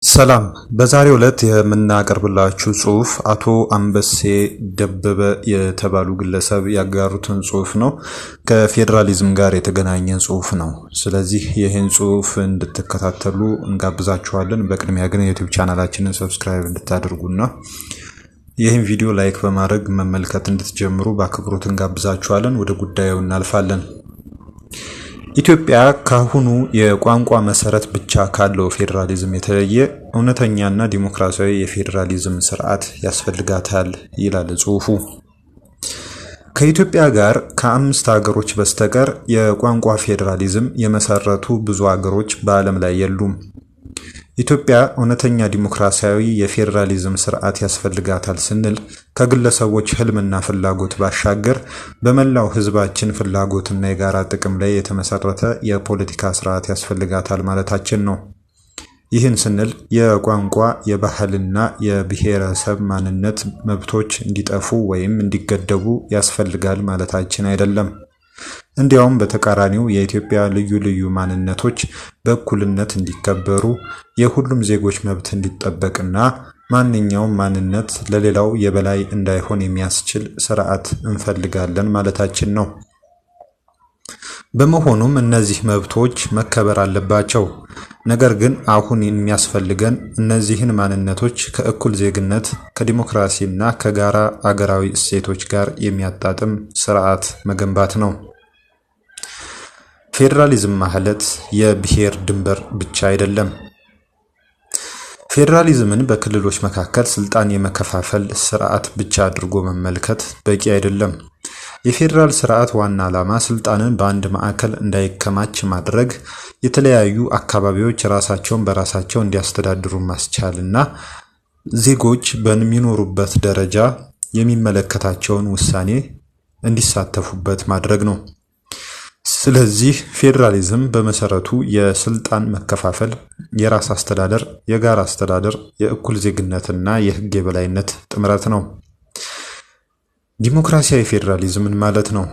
ሰላም በዛሬው ዕለት የምናቀርብላችሁ ጽሁፍ አቶ አንበሴ ደበበ የተባሉ ግለሰብ ያጋሩትን ጽሁፍ ነው። ከፌዴራሊዝም ጋር የተገናኘ ጽሁፍ ነው። ስለዚህ ይህን ጽሁፍ እንድትከታተሉ እንጋብዛችኋለን። በቅድሚያ ግን የዩቲዩብ ቻናላችንን ሰብስክራይብ እንድታደርጉና ይህን ቪዲዮ ላይክ በማድረግ መመልከት እንድትጀምሩ በአክብሮት እንጋብዛችኋለን። ወደ ጉዳዩ እናልፋለን። ኢትዮጵያ ካሁኑ የቋንቋ መሰረት ብቻ ካለው ፌዴራሊዝም የተለየ እውነተኛና ዲሞክራሲያዊ የፌዴራሊዝም ስርዓት ያስፈልጋታል ይላል ጽሁፉ። ከኢትዮጵያ ጋር ከ5 ሀገሮች በስተቀር የቋንቋ ፌዴራሊዝም የመሰረቱ ብዙ ሀገሮች በዓለም ላይ የሉም። ኢትዮጵያ እውነተኛ ዲሞክራሲያዊ የፌዴራሊዝም ስርዓት ያስፈልጋታል ስንል ከግለሰቦች ህልምና ፍላጎት ባሻገር በመላው ህዝባችን ፍላጎትና የጋራ ጥቅም ላይ የተመሰረተ የፖለቲካ ስርዓት ያስፈልጋታል ማለታችን ነው። ይህን ስንል የቋንቋ፣ የባህልና የብሔረሰብ ማንነት መብቶች እንዲጠፉ ወይም እንዲገደቡ ያስፈልጋል ማለታችን አይደለም። እንዲያውም በተቃራኒው የኢትዮጵያ ልዩ ልዩ ማንነቶች በእኩልነት እንዲከበሩ፣ የሁሉም ዜጎች መብት እንዲጠበቅና ማንኛውም ማንነት ለሌላው የበላይ እንዳይሆን የሚያስችል ስርዓት እንፈልጋለን ማለታችን ነው። በመሆኑም እነዚህ መብቶች መከበር አለባቸው። ነገር ግን አሁን የሚያስፈልገን እነዚህን ማንነቶች ከእኩል ዜግነት፣ ከዲሞክራሲና ከጋራ አገራዊ እሴቶች ጋር የሚያጣጥም ስርዓት መገንባት ነው። ፌዴራሊዝም ማለት የብሔር ድንበር ብቻ አይደለም። ፌዴራሊዝምን በክልሎች መካከል ስልጣን የመከፋፈል ስርዓት ብቻ አድርጎ መመልከት በቂ አይደለም። የፌዴራል ስርዓት ዋና ዓላማ ስልጣንን በአንድ ማዕከል እንዳይከማች ማድረግ፣ የተለያዩ አካባቢዎች ራሳቸውን በራሳቸው እንዲያስተዳድሩ ማስቻልና ዜጎች በሚኖሩበት ደረጃ የሚመለከታቸውን ውሳኔ እንዲሳተፉበት ማድረግ ነው። ስለዚህ ፌዴራሊዝም በመሰረቱ የስልጣን መከፋፈል፣ የራስ አስተዳደር፣ የጋራ አስተዳደር፣ የእኩል ዜግነትና የህግ የበላይነት ጥምረት ነው። ዲሞክራሲያዊ ፌዴራሊዝም ምን ማለት ነው?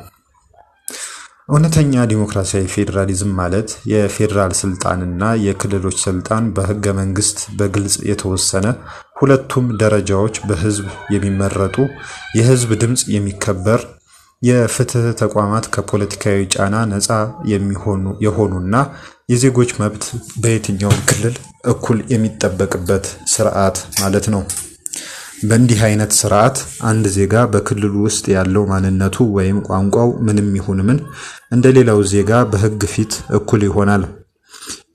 እውነተኛ ዲሞክራሲያዊ ፌዴራሊዝም ማለት የፌዴራል ስልጣንና የክልሎች ስልጣን በህገ መንግስት በግልጽ የተወሰነ፣ ሁለቱም ደረጃዎች በህዝብ የሚመረጡ፣ የህዝብ ድምጽ የሚከበር፣ የፍትህ ተቋማት ከፖለቲካዊ ጫና ነፃ የሆኑና የዜጎች መብት በየትኛውም ክልል እኩል የሚጠበቅበት ስርዓት ማለት ነው። በእንዲህ አይነት ስርዓት አንድ ዜጋ በክልሉ ውስጥ ያለው ማንነቱ ወይም ቋንቋው ምንም ይሁን ምን እንደሌላው ዜጋ በህግ ፊት እኩል ይሆናል።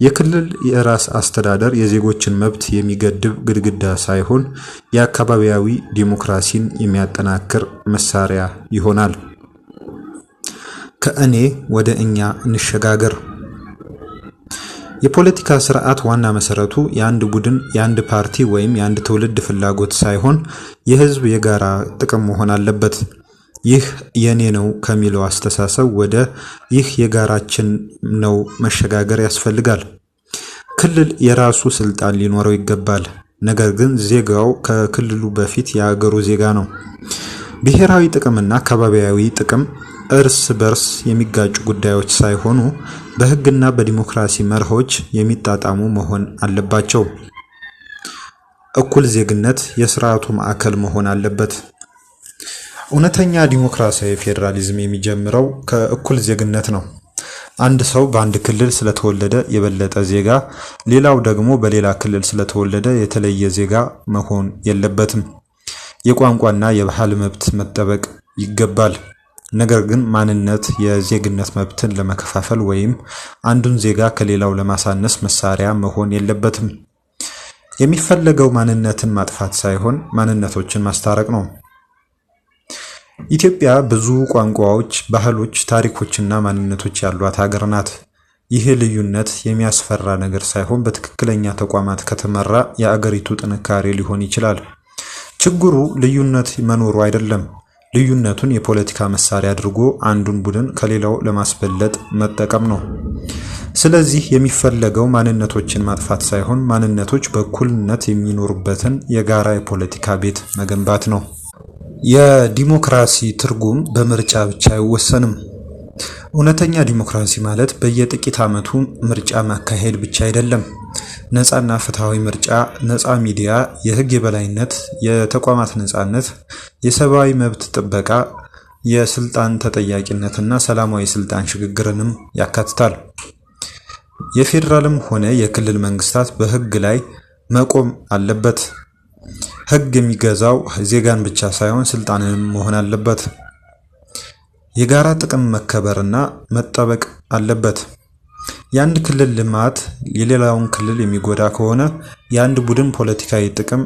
የክልል የራስ አስተዳደር የዜጎችን መብት የሚገድብ ግድግዳ ሳይሆን የአካባቢያዊ ዲሞክራሲን የሚያጠናክር መሳሪያ ይሆናል። ከእኔ ወደ እኛ እንሸጋገር። የፖለቲካ ስርዓት ዋና መሰረቱ የአንድ ቡድን፣ የአንድ ፓርቲ ወይም የአንድ ትውልድ ፍላጎት ሳይሆን የህዝብ የጋራ ጥቅም መሆን አለበት። ይህ የኔ ነው ከሚለው አስተሳሰብ ወደ ይህ የጋራችን ነው መሸጋገር ያስፈልጋል። ክልል የራሱ ስልጣን ሊኖረው ይገባል። ነገር ግን ዜጋው ከክልሉ በፊት የአገሩ ዜጋ ነው። ብሔራዊ ጥቅምና አካባቢያዊ ጥቅም እርስ በርስ የሚጋጩ ጉዳዮች ሳይሆኑ በህግና በዲሞክራሲ መርሆች የሚጣጣሙ መሆን አለባቸው። እኩል ዜግነት የስርዓቱ ማዕከል መሆን አለበት። እውነተኛ ዲሞክራሲያዊ ፌዴራሊዝም የሚጀምረው ከእኩል ዜግነት ነው። አንድ ሰው በአንድ ክልል ስለተወለደ የበለጠ ዜጋ፣ ሌላው ደግሞ በሌላ ክልል ስለተወለደ የተለየ ዜጋ መሆን የለበትም። የቋንቋና የባህል መብት መጠበቅ ይገባል። ነገር ግን ማንነት የዜግነት መብትን ለመከፋፈል ወይም አንዱን ዜጋ ከሌላው ለማሳነስ መሳሪያ መሆን የለበትም። የሚፈለገው ማንነትን ማጥፋት ሳይሆን ማንነቶችን ማስታረቅ ነው። ኢትዮጵያ ብዙ ቋንቋዎች፣ ባህሎች፣ ታሪኮችና ማንነቶች ያሏት ሀገር ናት። ይህ ልዩነት የሚያስፈራ ነገር ሳይሆን በትክክለኛ ተቋማት ከተመራ የአገሪቱ ጥንካሬ ሊሆን ይችላል። ችግሩ ልዩነት መኖሩ አይደለም። ልዩነቱን የፖለቲካ መሳሪያ አድርጎ አንዱን ቡድን ከሌላው ለማስበለጥ መጠቀም ነው። ስለዚህ የሚፈለገው ማንነቶችን ማጥፋት ሳይሆን ማንነቶች በእኩልነት የሚኖሩበትን የጋራ የፖለቲካ ቤት መገንባት ነው። የዲሞክራሲ ትርጉም በምርጫ ብቻ አይወሰንም። እውነተኛ ዲሞክራሲ ማለት በየጥቂት ዓመቱ ምርጫ ማካሄድ ብቻ አይደለም። ነፃና ፍትሃዊ ምርጫ፣ ነፃ ሚዲያ፣ የህግ የበላይነት፣ የተቋማት ነፃነት፣ የሰብአዊ መብት ጥበቃ፣ የስልጣን ተጠያቂነትና ሰላማዊ ስልጣን ሽግግርንም ያካትታል። የፌዴራልም ሆነ የክልል መንግስታት በህግ ላይ መቆም አለበት። ህግ የሚገዛው ዜጋን ብቻ ሳይሆን ስልጣንንም መሆን አለበት። የጋራ ጥቅም መከበርና መጠበቅ አለበት። የአንድ ክልል ልማት የሌላውን ክልል የሚጎዳ ከሆነ፣ የአንድ ቡድን ፖለቲካዊ ጥቅም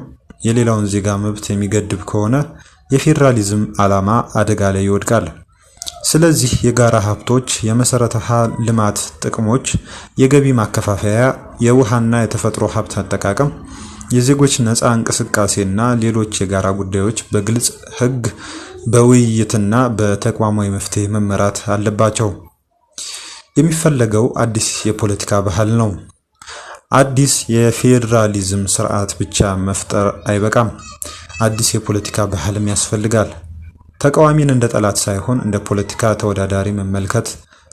የሌላውን ዜጋ መብት የሚገድብ ከሆነ የፌዴራሊዝም ዓላማ አደጋ ላይ ይወድቃል። ስለዚህ የጋራ ሀብቶች፣ የመሰረተ ልማት ጥቅሞች፣ የገቢ ማከፋፈያ፣ የውሃና የተፈጥሮ ሀብት አጠቃቀም፣ የዜጎች ነፃ እንቅስቃሴና ሌሎች የጋራ ጉዳዮች በግልጽ ህግ፣ በውይይትና በተቋማዊ መፍትሄ መመራት አለባቸው። የሚፈለገው አዲስ የፖለቲካ ባህል ነው። አዲስ የፌዴራሊዝም ስርዓት ብቻ መፍጠር አይበቃም። አዲስ የፖለቲካ ባህልም ያስፈልጋል። ተቃዋሚን እንደ ጠላት ሳይሆን እንደ ፖለቲካ ተወዳዳሪ መመልከት፣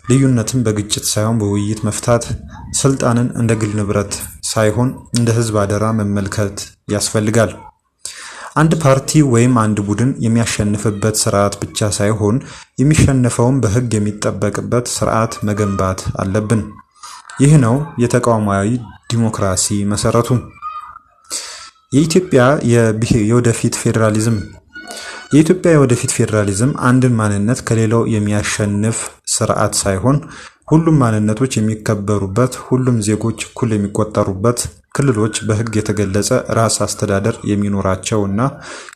ልዩነትን በግጭት ሳይሆን በውይይት መፍታት፣ ስልጣንን እንደ ግል ንብረት ሳይሆን እንደ ህዝብ አደራ መመልከት ያስፈልጋል። አንድ ፓርቲ ወይም አንድ ቡድን የሚያሸንፍበት ስርዓት ብቻ ሳይሆን የሚሸነፈውን በህግ የሚጠበቅበት ስርዓት መገንባት አለብን። ይህ ነው የተቋማዊ ዲሞክራሲ መሰረቱ። የኢትዮጵያ የወደፊት ፌዴራሊዝም አንድን ማንነት ከሌላው የሚያሸንፍ ስርዓት ሳይሆን ሁሉም ማንነቶች የሚከበሩበት፣ ሁሉም ዜጎች እኩል የሚቆጠሩበት፣ ክልሎች በህግ የተገለጸ ራስ አስተዳደር የሚኖራቸው እና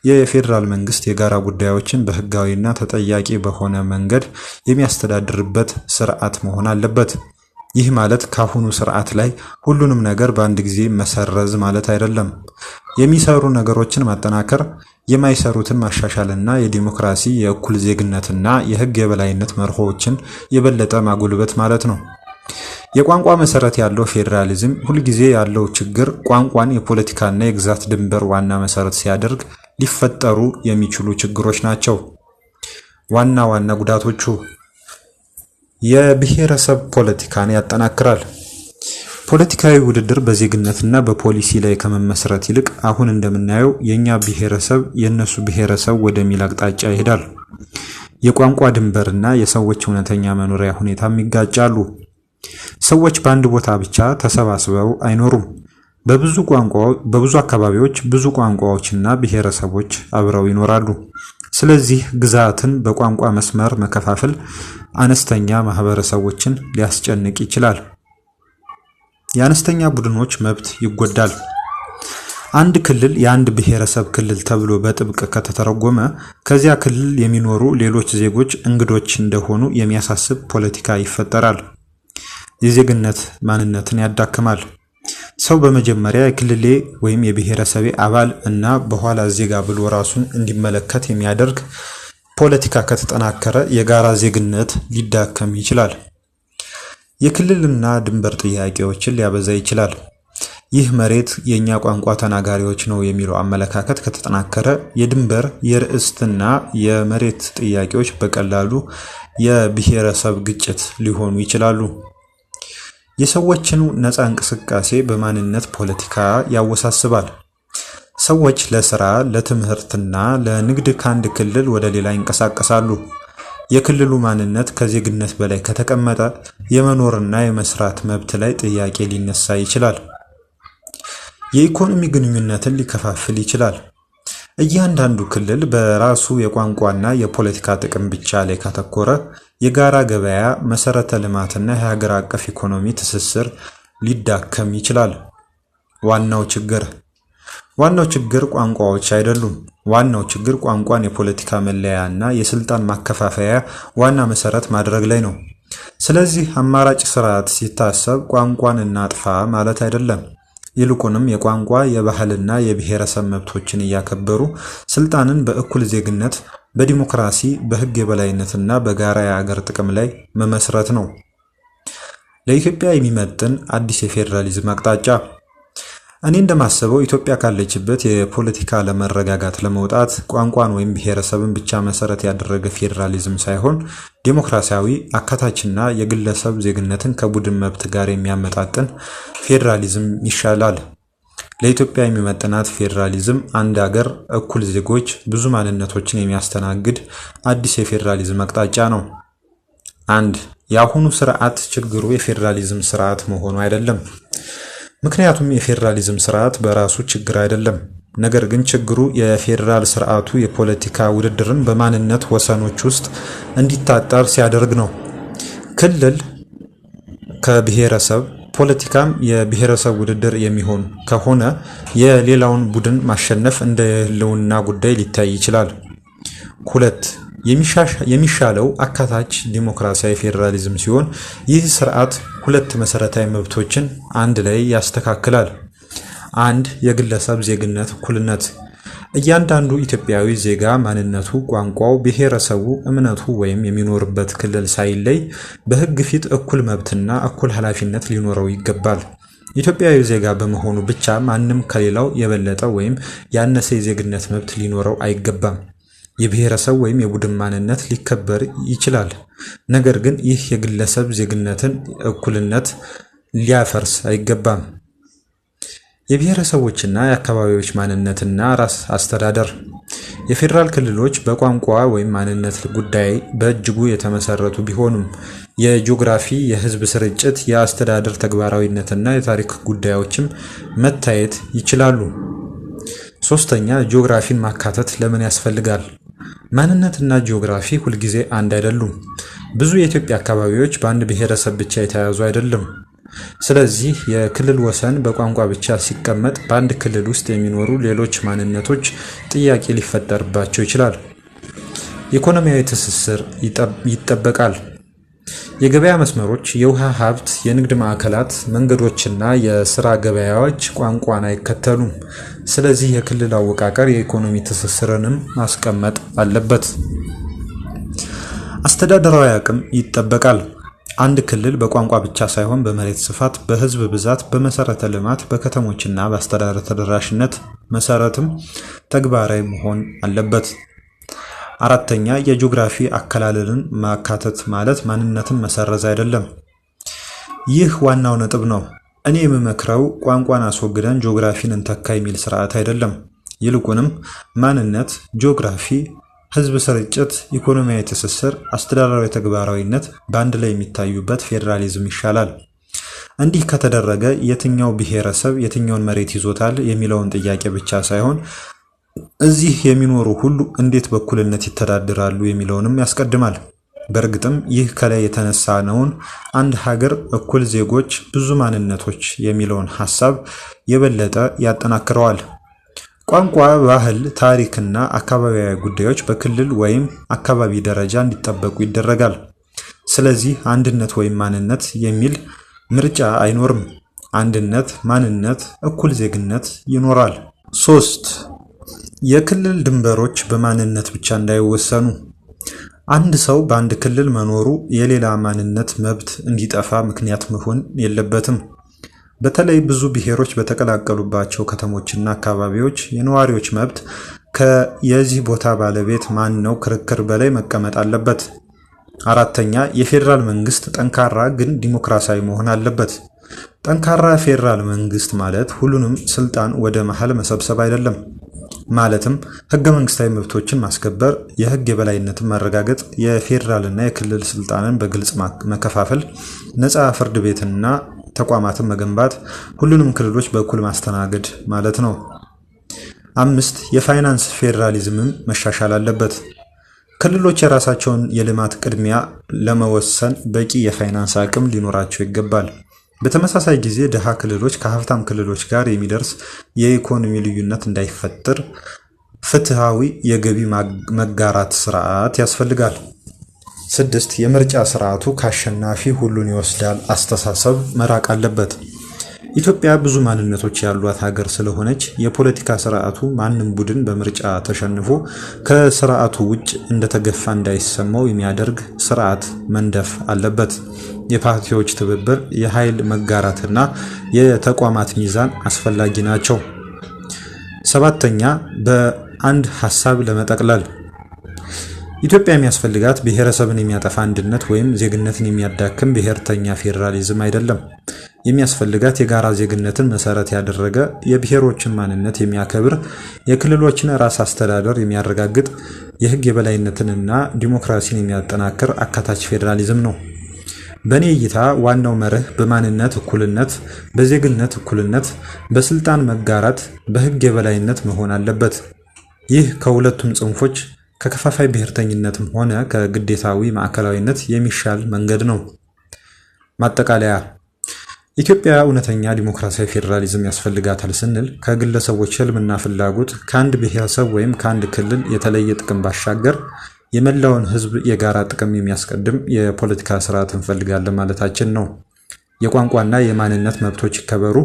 የፌዴራል መንግስት የጋራ ጉዳዮችን በህጋዊና ተጠያቂ በሆነ መንገድ የሚያስተዳድርበት ስርዓት መሆን አለበት። ይህ ማለት ካሁኑ ስርዓት ላይ ሁሉንም ነገር በአንድ ጊዜ መሰረዝ ማለት አይደለም። የሚሰሩ ነገሮችን ማጠናከር፣ የማይሰሩትን ማሻሻልና የዲሞክራሲ የእኩል ዜግነትና የህግ የበላይነት መርሆችን የበለጠ ማጎልበት ማለት ነው። የቋንቋ መሰረት ያለው ፌዴራሊዝም ሁልጊዜ ያለው ችግር ቋንቋን የፖለቲካና የግዛት ድንበር ዋና መሰረት ሲያደርግ ሊፈጠሩ የሚችሉ ችግሮች ናቸው። ዋና ጉዳቶቹ የብሔረሰብ ፖለቲካን ያጠናክራል። ፖለቲካዊ ውድድር በዜግነትና በፖሊሲ ላይ ከመመስረት ይልቅ አሁን እንደምናየው የኛ ብሔረሰብ የነሱ ብሔረሰብ ወደሚል አቅጣጫ ይሄዳል። የቋንቋ ድንበርና የሰዎች እውነተኛ መኖሪያ ሁኔታም ይጋጫሉ። ሰዎች በአንድ ቦታ ብቻ ተሰባስበው አይኖሩም። በብዙ አካባቢዎች ብዙ ቋንቋዎችና ብሔረሰቦች አብረው ይኖራሉ። ስለዚህ ግዛትን በቋንቋ መስመር መከፋፈል አነስተኛ ማህበረሰቦችን ሊያስጨንቅ ይችላል። የአነስተኛ ቡድኖች መብት ይጎዳል። አንድ ክልል የአንድ ብሔረሰብ ክልል ተብሎ በጥብቅ ከተተረጎመ ከዚያ ክልል የሚኖሩ ሌሎች ዜጎች እንግዶች እንደሆኑ የሚያሳስብ ፖለቲካ ይፈጠራል። የዜግነት ማንነትን ያዳክማል። ሰው በመጀመሪያ የክልሌ ወይም የብሔረሰቤ አባል እና በኋላ ዜጋ ብሎ ራሱን እንዲመለከት የሚያደርግ ፖለቲካ ከተጠናከረ የጋራ ዜግነት ሊዳከም ይችላል። የክልልና ድንበር ጥያቄዎችን ሊያበዛ ይችላል። ይህ መሬት የኛ ቋንቋ ተናጋሪዎች ነው የሚለው አመለካከት ከተጠናከረ የድንበር፣ የርዕስትና የመሬት ጥያቄዎች በቀላሉ የብሔረሰብ ግጭት ሊሆኑ ይችላሉ። የሰዎችን ነፃ እንቅስቃሴ በማንነት ፖለቲካ ያወሳስባል። ሰዎች ለስራ፣ ለትምህርትና ለንግድ ከአንድ ክልል ወደ ሌላ ይንቀሳቀሳሉ። የክልሉ ማንነት ከዜግነት በላይ ከተቀመጠ የመኖርና የመስራት መብት ላይ ጥያቄ ሊነሳ ይችላል። የኢኮኖሚ ግንኙነትን ሊከፋፍል ይችላል። እያንዳንዱ ክልል በራሱ የቋንቋና የፖለቲካ ጥቅም ብቻ ላይ ካተኮረ የጋራ ገበያ፣ መሰረተ ልማትና የሀገር አቀፍ ኢኮኖሚ ትስስር ሊዳከም ይችላል። ዋናው ችግር ቋንቋዎች አይደሉም። ዋናው ችግር ቋንቋን የፖለቲካ መለያና የስልጣን ማከፋፈያ ዋና መሰረት ማድረግ ላይ ነው። ስለዚህ አማራጭ ስርዓት ሲታሰብ ቋንቋን እናጥፋ ማለት አይደለም። ይልቁንም የቋንቋ የባህልና የብሔረሰብ መብቶችን እያከበሩ ስልጣንን በእኩል ዜግነት፣ በዲሞክራሲ፣ በህግ የበላይነትና በጋራ የአገር ጥቅም ላይ መመስረት ነው። ለኢትዮጵያ የሚመጥን አዲስ የፌዴራሊዝም አቅጣጫ እኔ እንደማስበው ኢትዮጵያ ካለችበት የፖለቲካ አለመረጋጋት ለመውጣት ቋንቋን ወይም ብሔረሰብን ብቻ መሰረት ያደረገ ፌዴራሊዝም ሳይሆን ዴሞክራሲያዊ፣ አካታችና የግለሰብ ዜግነትን ከቡድን መብት ጋር የሚያመጣጥን ፌዴራሊዝም ይሻላል። ለኢትዮጵያ የሚመጥናት ፌዴራሊዝም አንድ ሀገር፣ እኩል ዜጎች፣ ብዙ ማንነቶችን የሚያስተናግድ አዲስ የፌዴራሊዝም አቅጣጫ ነው። አንድ የአሁኑ ስርዓት ችግሩ የፌዴራሊዝም ስርዓት መሆኑ አይደለም። ምክንያቱም የፌዴራሊዝም ስርዓት በራሱ ችግር አይደለም። ነገር ግን ችግሩ የፌዴራል ስርዓቱ የፖለቲካ ውድድርን በማንነት ወሰኖች ውስጥ እንዲታጠር ሲያደርግ ነው። ክልል ከብሔረሰብ ፖለቲካም የብሔረሰብ ውድድር የሚሆን ከሆነ የሌላውን ቡድን ማሸነፍ እንደ ህልውና ጉዳይ ሊታይ ይችላል። 2 የሚሻለው አካታች ዲሞክራሲያዊ ፌዴራሊዝም ሲሆን ይህ ስርዓት 2 መሰረታዊ መብቶችን አንድ ላይ ያስተካክላል። 1 የግለሰብ ዜግነት እኩልነት። እያንዳንዱ ኢትዮጵያዊ ዜጋ ማንነቱ፣ ቋንቋው፣ ብሔረሰቡ፣ እምነቱ ወይም የሚኖርበት ክልል ሳይለይ በህግ ፊት እኩል መብትና እኩል ኃላፊነት ሊኖረው ይገባል። ኢትዮጵያዊ ዜጋ በመሆኑ ብቻ ማንም ከሌላው የበለጠ ወይም ያነሰ የዜግነት መብት ሊኖረው አይገባም። የብሔረሰብ ወይም የቡድን ማንነት ሊከበር ይችላል። ነገር ግን ይህ የግለሰብ ዜግነትን እኩልነት ሊያፈርስ አይገባም። የብሔረሰቦችና የአካባቢዎች ማንነትና ራስ አስተዳደር። የፌዴራል ክልሎች በቋንቋ ወይም ማንነት ጉዳይ በእጅጉ የተመሰረቱ ቢሆኑም የጂኦግራፊ፣ የህዝብ ስርጭት፣ የአስተዳደር ተግባራዊነትና የታሪክ ጉዳዮችም መታየት ይችላሉ። 3ኛ ጂኦግራፊን ማካተት ለምን ያስፈልጋል? ማንነትና ጂኦግራፊ ሁልጊዜ አንድ አይደሉም። ብዙ የኢትዮጵያ አካባቢዎች በአንድ ብሔረሰብ ብቻ የተያዙ አይደለም። ስለዚህ የክልል ወሰን በቋንቋ ብቻ ሲቀመጥ በአንድ ክልል ውስጥ የሚኖሩ ሌሎች ማንነቶች ጥያቄ ሊፈጠርባቸው ይችላል። ኢኮኖሚያዊ ትስስር ይጠበቃል። የገበያ መስመሮች፣ የውሃ ሀብት፣ የንግድ ማዕከላት፣ መንገዶችና የስራ ገበያዎች ቋንቋን አይከተሉም። ስለዚህ የክልል አወቃቀር የኢኮኖሚ ትስስርንም ማስቀመጥ አለበት። አስተዳደራዊ አቅም ይጠበቃል። አንድ ክልል በቋንቋ ብቻ ሳይሆን በመሬት ስፋት፣ በህዝብ ብዛት፣ በመሰረተ ልማት፣ በከተሞችና በአስተዳደር ተደራሽነት መሰረትም ተግባራዊ መሆን አለበት። 4ኛ የጂኦግራፊ አከላለልን ማካተት ማለት ማንነትን መሰረዝ አይደለም። ይህ ዋናው ነጥብ ነው። እኔ የምመክረው ቋንቋን አስወግደን ጂኦግራፊን እንተካ የሚል ስርዓት አይደለም። ይልቁንም ማንነት፣ ጂኦግራፊ፣ ህዝብ ስርጭት፣ ኢኮኖሚያዊ ትስስር፣ አስተዳደራዊ ተግባራዊነት በአንድ ላይ የሚታዩበት ፌዴራሊዝም ይሻላል። እንዲህ ከተደረገ የትኛው ብሔረሰብ የትኛውን መሬት ይዞታል የሚለውን ጥያቄ ብቻ ሳይሆን እዚህ የሚኖሩ ሁሉ እንዴት በእኩልነት ይተዳደራሉ የሚለውንም ያስቀድማል። በእርግጥም ይህ ከላይ የተነሳነውን አንድ ሀገር፣ እኩል ዜጎች፣ ብዙ ማንነቶች የሚለውን ሐሳብ የበለጠ ያጠናክረዋል። ቋንቋ፣ ባህል፣ ታሪክና አካባቢያዊ ጉዳዮች በክልል ወይም አካባቢ ደረጃ እንዲጠበቁ ይደረጋል። ስለዚህ አንድነት ወይም ማንነት የሚል ምርጫ አይኖርም። አንድነት፣ ማንነት፣ እኩል ዜግነት ይኖራል። 3 የክልል ድንበሮች በማንነት ብቻ እንዳይወሰኑ። አንድ ሰው በአንድ ክልል መኖሩ የሌላ ማንነት መብት እንዲጠፋ ምክንያት መሆን የለበትም። በተለይ ብዙ ብሔሮች በተቀላቀሉባቸው ከተሞችና አካባቢዎች የነዋሪዎች መብት ከየዚህ ቦታ ባለቤት ማን ነው ክርክር በላይ መቀመጥ አለበት። 4ኛ የፌዴራል መንግስት ጠንካራ ግን ዲሞክራሲያዊ መሆን አለበት። ጠንካራ ፌዴራል መንግስት ማለት ሁሉንም ስልጣን ወደ መሃል መሰብሰብ አይደለም። ማለትም ህገ መንግስታዊ መብቶችን ማስከበር፣ የህግ የበላይነትን ማረጋገጥ፣ የፌዴራልና የክልል ስልጣንን በግልጽ መከፋፈል፣ ነፃ ፍርድ ቤትና ተቋማትን መገንባት፣ ሁሉንም ክልሎች በኩል ማስተናገድ ማለት ነው። 5 የፋይናንስ ፌዴራሊዝምም መሻሻል አለበት። ክልሎች የራሳቸውን የልማት ቅድሚያ ለመወሰን በቂ የፋይናንስ አቅም ሊኖራቸው ይገባል። በተመሳሳይ ጊዜ ድሃ ክልሎች ከሀብታም ክልሎች ጋር የሚደርስ የኢኮኖሚ ልዩነት እንዳይፈጠር ፍትሃዊ የገቢ መጋራት ስርዓት ያስፈልጋል። 6 የምርጫ ስርዓቱ ከአሸናፊ ሁሉን ይወስዳል አስተሳሰብ መራቅ አለበት። ኢትዮጵያ ብዙ ማንነቶች ያሏት ሀገር ስለሆነች የፖለቲካ ስርዓቱ ማንም ቡድን በምርጫ ተሸንፎ ከስርዓቱ ውጭ እንደተገፋ እንዳይሰማው የሚያደርግ ስርዓት መንደፍ አለበት። የፓርቲዎች ትብብር፣ የኃይል መጋራትና የተቋማት ሚዛን አስፈላጊ ናቸው። ሰባተኛ፣ በአንድ ሀሳብ ለመጠቅለል ኢትዮጵያ የሚያስፈልጋት ብሔረሰብን የሚያጠፋ አንድነት ወይም ዜግነትን የሚያዳክም ብሔርተኛ ፌዴራሊዝም አይደለም። የሚያስፈልጋት የጋራ ዜግነትን መሰረት ያደረገ የብሔሮችን ማንነት የሚያከብር የክልሎችን ራስ አስተዳደር የሚያረጋግጥ የሕግ የበላይነትንና ዲሞክራሲን የሚያጠናክር አካታች ፌዴራሊዝም ነው። በእኔ እይታ ዋናው መርህ በማንነት እኩልነት፣ በዜግነት እኩልነት፣ በስልጣን መጋራት፣ በሕግ የበላይነት መሆን አለበት። ይህ ከሁለቱም ጽንፎች ከከፋፋይ ብሔርተኝነትም ሆነ ከግዴታዊ ማዕከላዊነት የሚሻል መንገድ ነው። ማጠቃለያ፣ ኢትዮጵያ እውነተኛ ዲሞክራሲያዊ ፌዴራሊዝም ያስፈልጋታል ስንል ከግለሰቦች ህልምና ፍላጎት ከአንድ ብሔረሰብ ወይም ከአንድ ክልል የተለየ ጥቅም ባሻገር የመላውን ህዝብ የጋራ ጥቅም የሚያስቀድም የፖለቲካ ስርዓት እንፈልጋለን ማለታችን ነው። የቋንቋና የማንነት መብቶች ይከበሩ፣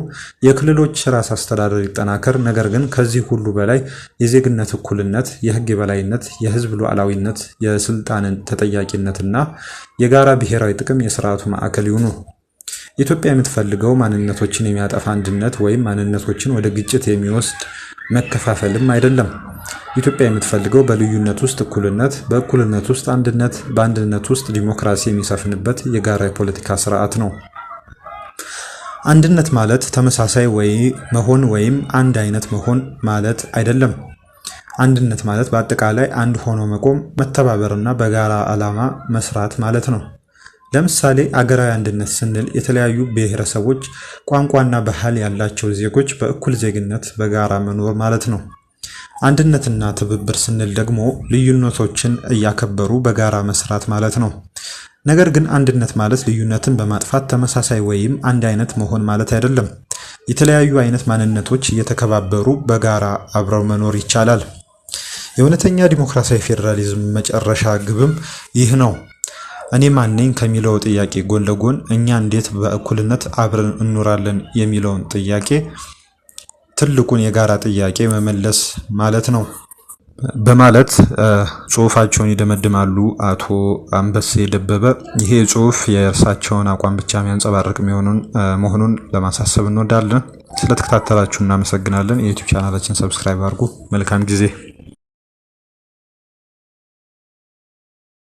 የክልሎች ራስ አስተዳደር ይጠናከር። ነገር ግን ከዚህ ሁሉ በላይ የዜግነት እኩልነት፣ የህግ የበላይነት፣ የህዝብ ሉዓላዊነት፣ የስልጣን ተጠያቂነትና የጋራ ብሔራዊ ጥቅም የስርዓቱ ማዕከል ይሁኑ። ኢትዮጵያ የምትፈልገው ማንነቶችን የሚያጠፋ አንድነት ወይም ማንነቶችን ወደ ግጭት የሚወስድ መከፋፈልም አይደለም። ኢትዮጵያ የምትፈልገው በልዩነት ውስጥ እኩልነት፣ በእኩልነት ውስጥ አንድነት፣ በአንድነት ውስጥ ዲሞክራሲ የሚሰፍንበት የጋራ የፖለቲካ ስርዓት ነው። አንድነት ማለት ተመሳሳይ መሆን ወይም አንድ አይነት መሆን ማለት አይደለም። አንድነት ማለት በአጠቃላይ አንድ ሆኖ መቆም፣ መተባበርና በጋራ ዓላማ መስራት ማለት ነው። ለምሳሌ አገራዊ አንድነት ስንል የተለያዩ ብሔረሰቦች፣ ቋንቋና ባህል ያላቸው ዜጎች በእኩል ዜግነት በጋራ መኖር ማለት ነው። አንድነትና ትብብር ስንል ደግሞ ልዩነቶችን እያከበሩ በጋራ መስራት ማለት ነው። ነገር ግን አንድነት ማለት ልዩነትን በማጥፋት ተመሳሳይ ወይም አንድ አይነት መሆን ማለት አይደለም። የተለያዩ አይነት ማንነቶች እየተከባበሩ በጋራ አብረው መኖር ይቻላል። የእውነተኛ ዲሞክራሲያዊ ፌዴራሊዝም መጨረሻ ግብም ይህ ነው። እኔ ማን ነኝ ከሚለው ጥያቄ ጎን ለጎን እኛ እንዴት በእኩልነት አብረን እንኖራለን የሚለውን ጥያቄ ትልቁን የጋራ ጥያቄ መመለስ ማለት ነው በማለት ጽሁፋቸውን ይደመድማሉ አቶ አንበሴ ደበበ። ይሄ ጽሁፍ የእርሳቸውን አቋም ብቻ የሚያንጸባርቅ መሆኑን ለማሳሰብ እንወዳለን። ስለተከታተላችሁ እናመሰግናለን። የዩቲዩብ ቻናላችን ሰብስክራይብ አድርጉ። መልካም ጊዜ